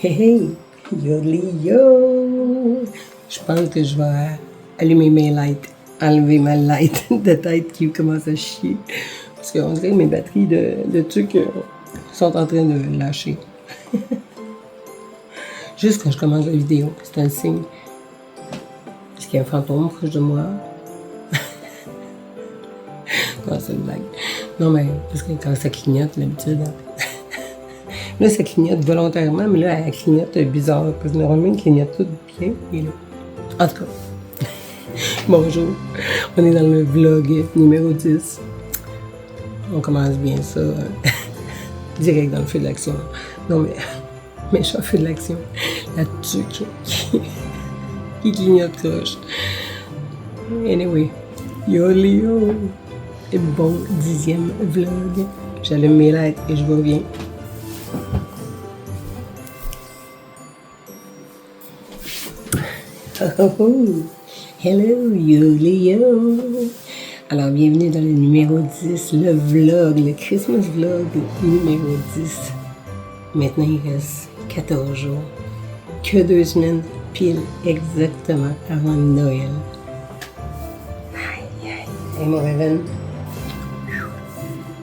Hey, hey, yo! Je pense que je vais allumer mes lights, enlever ma light de tête qui commence à chier. Parce qu'on dirait que mes batteries de trucs sont en train de lâcher. Juste quand je commence la vidéo, c'est un signe. Est-ce qu'il y a un fantôme proche de moi? Non, c'est une blague. Non, mais parce que quand ça clignote, l'habitude. Là, ça clignote volontairement, mais là, elle clignote bizarre. Parce que normalement, elle clignote tout bien. Et là. En tout cas, bonjour. On est dans le vlog numéro 10. On commence bien ça. Direct dans le feu de l'action. Non, mais méchant feu de l'action. La tuque qui clignote croche. Anyway, yo Léo. Et bon 10e vlog. J'allume mes lettres et je vous reviens. Oh, hello, yo Léo. Alors, bienvenue dans le numéro 10, le vlog, le Christmas vlog numéro 10. Maintenant, il reste 14 jours. Que 2 semaines, pile exactement avant Noël. Aïe, aïe. Et mon réveil.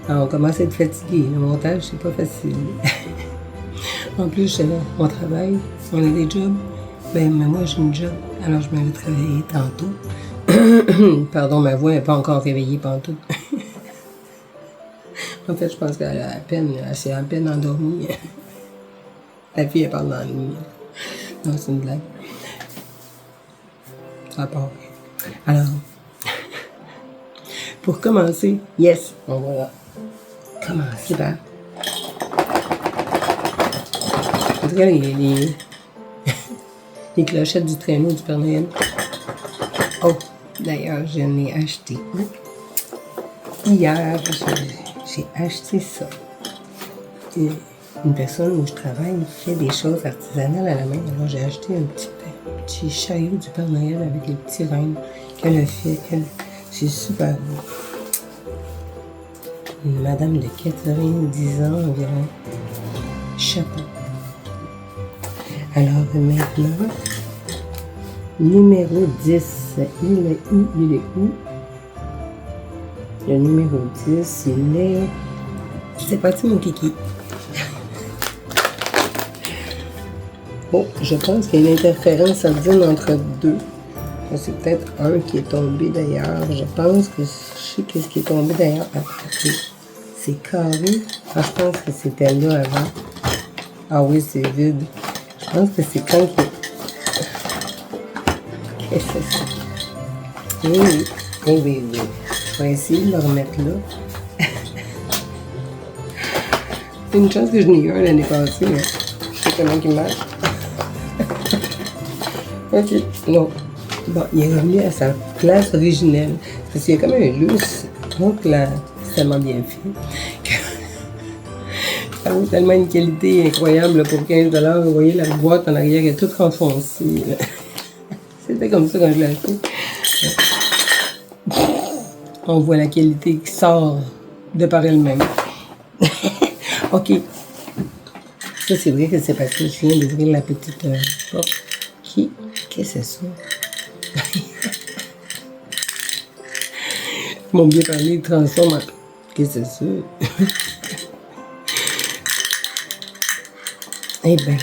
Alors, on commence à être fatigué. Le montage, c'est pas facile. En plus, on travaille, on a des jobs. Ben, mais moi, j'ai une job, alors je m'avais travaillé tantôt. Pardon, ma voix n'est pas encore réveillée pantoute. En fait, je pense qu'elle s'est à peine endormie. La fille, elle parle dans la nuit. Non, c'est une blague. Ça part. Alors, pour commencer, yes, on va commencer par... En tout cas, les clochettes du traîneau du Père Noël. Oh, d'ailleurs, je l'ai acheté. Hier, j'ai acheté ça. Une personne où je travaille fait des choses artisanales à la main. Alors, j'ai acheté un petit chariot du Père Noël avec les petits reines qu'elle a fait. C'est super beau. Une madame de 90 ans environ. Chapeau. Alors maintenant, numéro 10, il est où? Le numéro 10, il est... C'est parti mon kiki. Oh, je pense qu'il y a une interférence sordine entre deux. C'est peut-être un qui est tombé d'ailleurs. Je pense que je sais qu'est-ce qui est tombé d'ailleurs. C'est carré. Ah, je pense que c'était là avant. Ah oui, c'est vide. Je pense que c'est quand que... Qu'est-ce que c'est ça? Oui. Je vais essayer de le remettre là. C'est une chance que je n'ai eu un l'année passée. Hein. Je sais comment il marche. Ok, non. Bon, il est revenu à sa place originelle. Parce qu'il y a comme un lousse. Donc là, c'est tellement bien fait. Ça vaut tellement une qualité incroyable là, pour 15 $. Vous voyez, la boîte en arrière est toute renfoncée. C'était comme ça quand je l'ai acheté. On voit la qualité qui sort de par elle-même. Ok. Ça, c'est vrai que c'est parce que je viens d'ouvrir la petite porte. Qu'est-ce que c'est ça? Ils m'ont bien parlé de transforme. Qu'est-ce que c'est ça? Eh bien,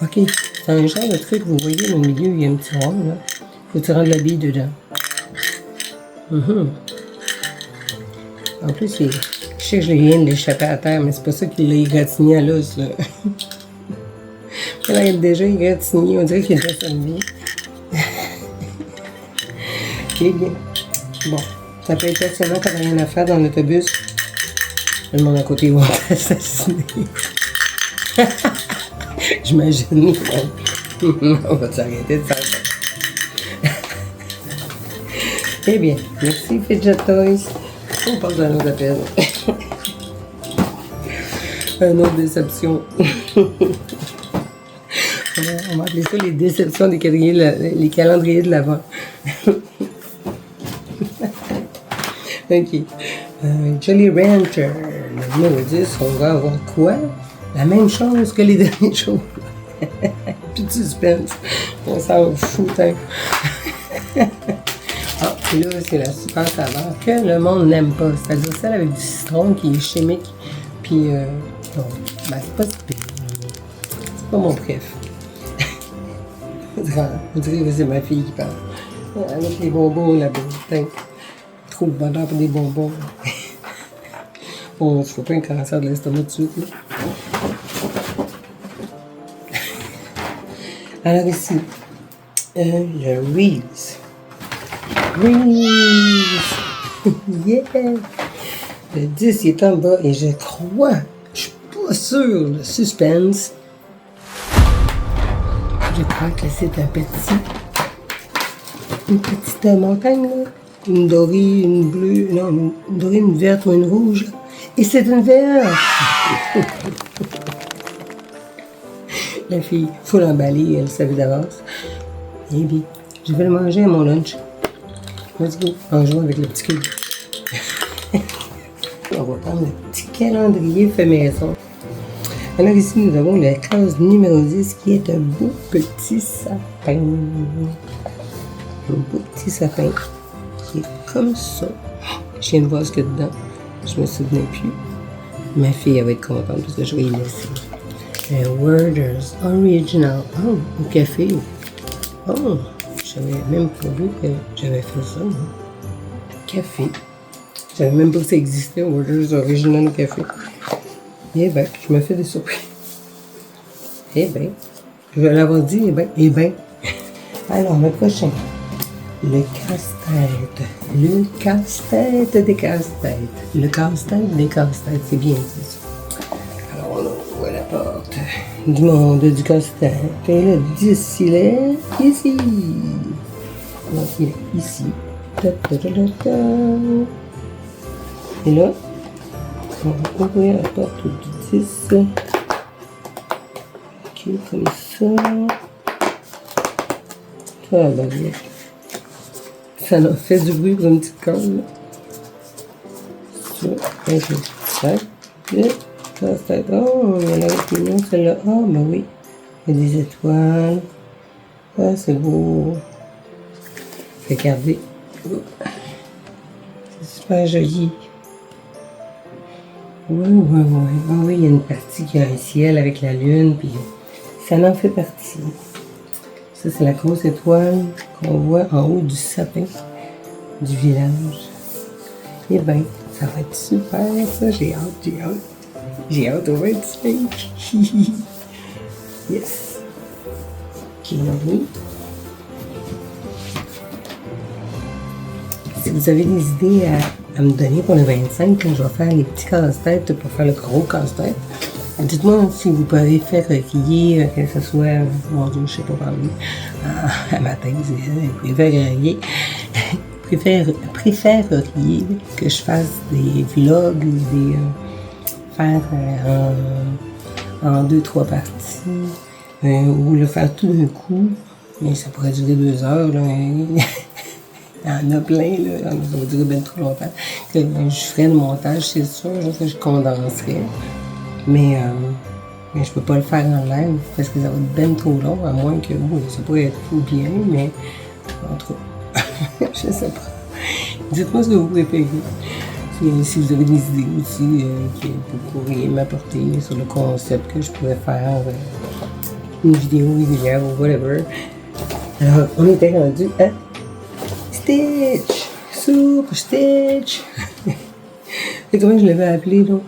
ok, c'est un genre de truc, vous voyez, au milieu, il y a un petit rond, là. Faut que tu rentres la bille dedans. En plus, je sais que je viens de l'échapper à terre, mais c'est pas ça qu'il l'a égratigné à l'os, là. Là, il est déjà égratigné, on dirait qu'il est déjà servi. Eh bien, bon, ça peut être passionnant quand t'as rien à faire dans l'autobus. Le monde à côté va t'assassiner. J'imagine. On va s'arrêter de faire ça. Eh bien, merci Fidget Toys. On passe à un autre appel. Une autre déception. On va appeler ça les déceptions des les calendriers de l'Avent. Ok. Jolly Rancher. Le numéro 10, on va avoir quoi? La même chose que les derniers jours. Plus de suspense. On s'en fout, hein. Ah, puis là, c'est la super saveur que le monde n'aime pas. C'est-à-dire celle avec du citron qui est chimique. Puis, non, ben, c'est pas si pire. C'est pas mon préf. On dirait que c'est ma fille qui parle. Avec les bonbons là-bas. Trop de bonheur pour des bonbons. Bon, je ne fais pas un cancer de l'estomac tout de suite. Là. Alors ici, le Reese. Reese! Yeah! Le 10 il est en bas et je crois, je suis pas sûr, le suspense. Je crois que c'est un petit. Une petite montagne, là. Une dorée, une bleue, non, une dorée, une verte ou une rouge. Et c'est une verte! La fille, il faut l'emballer, elle savait d'avance. Et bien, je vais le manger à mon lunch. Let's go, en jouant avec le petit cul. On va prendre le petit calendrier fait maison. Alors ici, nous avons la case numéro 10 qui est un beau petit sapin. Un beau petit sapin qui est comme ça. Je viens de voir ce qu'il y a dedans. Je me souvenais plus. Ma fille, elle va être contente parce que je vais y laisser. Un Werther's Original. Oh, au café. Oh, j'avais même pas vu que j'avais fait ça. Moi. Café. Je savais même pas que ça existait, Werther's Original au café. Eh ben, je me fais des surprises. Eh ben, je vais l'avoir dit, eh ben. Alors, le prochain. Le casse-tête. Le casse-tête des casse-têtes. Le casse-tête des casse-têtes, c'est bien dit ça. Alors, on ouvre la porte du monde du casse-tête. Et le 10, il est ici. Donc, il est ici. Ta, ta, ta, ta, ta. Et là, on va ouvrir la porte du 10. Ok, comme ça. Ah, ben, ça a fait du bruit pour une petite corde. Ça, avec le petit sac. Ça, c'est oh, il y en a qui mignon, celle-là. Ah, ben oui. Il y a des étoiles. Ah, c'est beau. Regardez. C'est super joli. Oui. Ah oui, il y a une partie qui a un ciel avec la lune, puis ça en fait partie. Ça, c'est la grosse étoile qu'on voit en haut du sapin du village. Eh bien, ça va être super, ça. J'ai hâte. J'ai hâte au 25. Yes. Ok, oui. Si vous avez des idées à me donner pour le 25, quand je vais faire les petits casse-têtes pour faire le gros casse-tête, dites-moi si vous pouvez faire crier, que ce soit, mon Dieu, je sais pas parler, à matin, vous préféreriez que je fasse des vlogs ou des faire en 2-3 parties, ou le faire tout d'un coup, mais ça pourrait durer 2 heures, là. Il y en a plein, là, ça va durer bien trop longtemps. Que je ferais le montage, c'est sûr, je condenserais. Mais je peux pas le faire en live parce que ça va être bien trop long, à moins que, oui, ça pourrait être bien, mais en tout cas, je sais pas. Dites-moi ce que vous préférez. Si vous avez des idées aussi que vous pourriez m'apporter sur le concept que je pourrais faire une vidéo régulière ou whatever. Alors, on était rendu à Stitch! Super Stitch! Et comment je l'avais appelé, là?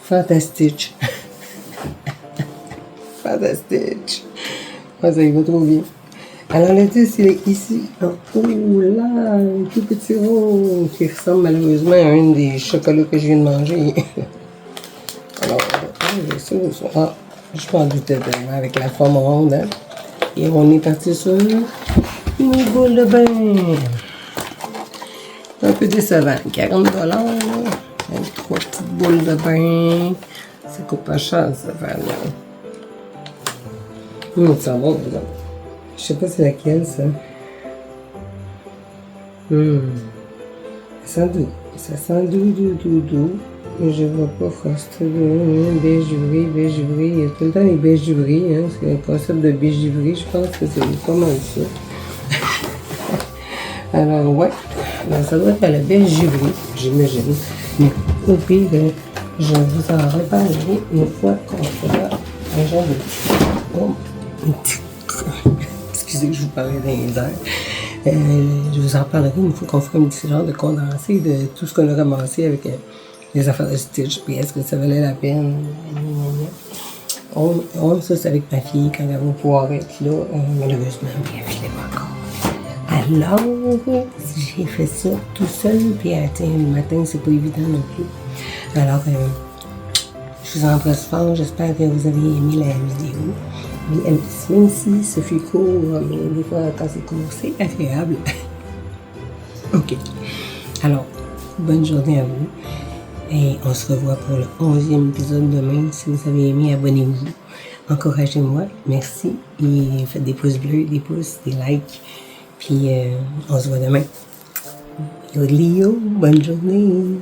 Fantastique. Fantastique. Ah, ça y va trop bien. Alors, le 10, il est ici. Oh là, un tout petit rond qui ressemble malheureusement à un des chocolats que je viens de manger. Alors, j'ai ça au soir. Ah, je m'en doutais tellement avec la forme ronde. Hein? Et on est parti sur une boule de bain. Un peu décevant. 40 $. Avec 3 petites boules de bain. Ça coûte pas cher, ça faire là. Ça va, là. Je sais pas c'est laquelle, ça. Ça sent doux. Ça sent doux. Je vois pas Frosted, Beigerie. Il y a tout le temps les Beigeries, hein. C'est un concept de Beigerie, je pense que c'est pas mal ça. Alors, ouais. Ben, ça doit être à la Beigerie, j'imagine. Mais au pire, je vous en reparlerai une fois qu'on fera un genre de... Oh, excusez, je vous parlais dans les airs. Je vous en parlerai une fois qu'on fera un petit genre de condensé de tout ce qu'on a ramassé avec les affaires de Stitch, puis est-ce que ça valait la peine? Ça, c'est avec ma fille quand elle va pouvoir être là. Malheureusement, elle ne filait pas encore. Alors, j'ai fait ça tout seul, puis le matin, c'est pas évident non plus. Alors, je vous embrasse fort, j'espère que vous avez aimé la vidéo. Même si ce fut court, mais des fois, quand c'est court, c'est agréable. OK. Alors, bonne journée à vous. Et on se revoit pour le 11e épisode demain. Si vous avez aimé, abonnez-vous. Encouragez-moi. Merci. Et faites des pouces bleus, des pouces, des likes. Puis on se voit demain. Yo, bonne journée.